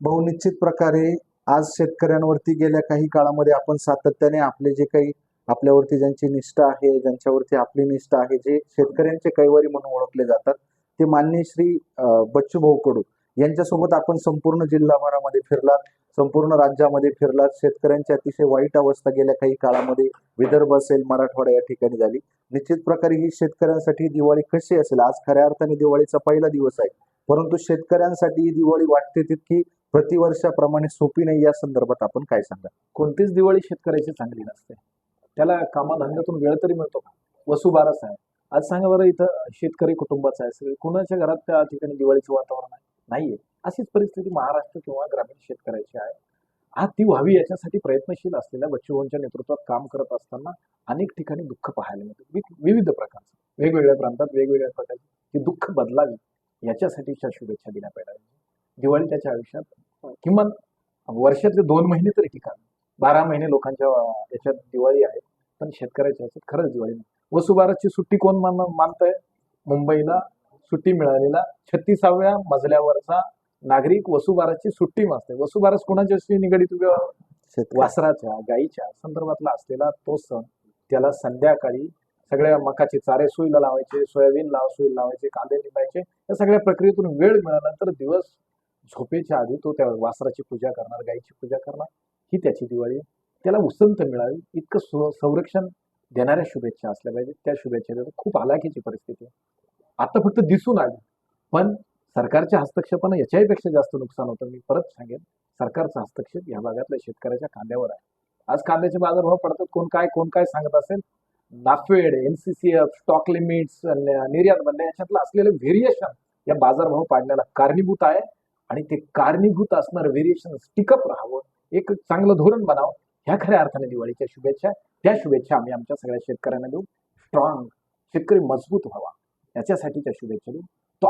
भाऊ, निश्चित प्रकारे आज शेतकऱ्यांवरती गेल्या काही काळामध्ये आपण सातत्याने आपले जे काही आपल्यावरती ज्यांची निष्ठा आहे, ज्यांच्यावरती आपली निष्ठा आहे, जे शेतकऱ्यांचे कैवारी म्हणून ओळखले जातात, ते माननीय श्री बच्चूभाऊ कडू यांच्यासोबत आपण संपूर्ण जिल्हाभरामध्ये फिरलात, संपूर्ण राज्यामध्ये फिरलात. शेतकऱ्यांची अतिशय वाईट अवस्था गेल्या काही काळामध्ये विदर्भ असेल, मराठवाडा या ठिकाणी झाली. निश्चित प्रकारे ही शेतकऱ्यांसाठी दिवाळी कशी असेल? आज खऱ्या अर्थाने दिवाळीचा पहिला दिवस आहे, परंतु शेतकऱ्यांसाठी ही दिवाळी वाटते तितकी प्रतिवर्षाप्रमाणे सोपी नाही. या संदर्भात आपण काय सांगा? कोणतीच दिवाळी शेतकऱ्याची चांगली नसते. त्याला कामाधंद्यातून वेळ तरी मिळतो का? वसुबारस आहे. आज सांगा बरं, इथं शेतकरी कुटुंबाचं आहे, सगळे कुणाच्या घरात त्या ठिकाणी दिवाळीचं वातावरण आहे? नाहीये. अशीच परिस्थिती महाराष्ट्र किंवा ग्रामीण शेतकऱ्याची आहे. आज ती व्हावी याच्यासाठी प्रयत्नशील असलेल्या बच्चूभाऊंच्या नेतृत्वात काम करत असताना अनेक ठिकाणी दुःख पाहायला मिळतं. विविध प्रकारचं, वेगवेगळ्या प्रांतात वेगवेगळ्या प्रकारची ती दुःख बदलावी याच्यासाठीच्या शुभेच्छा दिल्या पाहिजे. दिवाळी त्याच्या आयुष्यात किमान वर्षातले 2 महिने तरी ठिकाण, 12 महिने लोकांच्या याच्यात दिवाळी आहे, पण शेतकऱ्याच्या याच्यात खरंच दिवाळी नाही. वसुबारसची सुट्टी कोण मानतंय? मुंबईला सुट्टी मिळालेला 36व्या मजल्यावरचा नागरिक वसुबारसची सुट्टी मानते. वसुबारस कोणाच्याशी निगडीत? वासराच्या, गाईच्या संदर्भातला असलेला तो सण. त्याला संध्याकाळी सगळ्या मकाचे चारे सोयीला लावायचे, सोयाबीन सोयीला लावायचे, कांदे निंदायचे, या सगळ्या प्रक्रियेतून वेळ मिळाल्यानंतर दिवस झोपेच्या आधी तो त्या वासराची पूजा करणार, गायीची पूजा करणार, ही त्याची दिवाळी. त्याला उसंत मिळावी इतकं संरक्षण देणाऱ्या शुभेच्छा असल्या पाहिजे. त्या शुभेच्छा देतो. खूप हलाखीची परिस्थिती आता फक्त दिसून आली, पण सरकारच्या हस्तक्षेपानं याच्याही पेक्षा जास्त नुकसान होतं. मी परत सांगेन, सरकारचा हस्तक्षेप या भागातल्या शेतकऱ्याच्या कांद्यावर आहे. आज कांद्याचे बाजारभाव पडतात, कोण काय सांगत असेल, नाफेड, NCCF, स्टॉक लिमिट्स, निर्यात बंदी याच्यातलं असलेलं व्हेरिएशन या बाजारभाव पाडण्याला कारणीभूत आहे. आणि ते कारणीभूत असणारं व्हेरिएशन टिकअप राहावं, एक चांगलं धोरण बनावं, ह्या खऱ्या अर्थाने दिवाळीच्या शुभेच्छा. त्या शुभेच्छा आम्ही आमच्या सगळ्या शेतकऱ्यांना देऊ. स्ट्रॉंग शेतकरी मजबूत व्हावा याच्यासाठी त्या शुभेच्छा देऊ. तो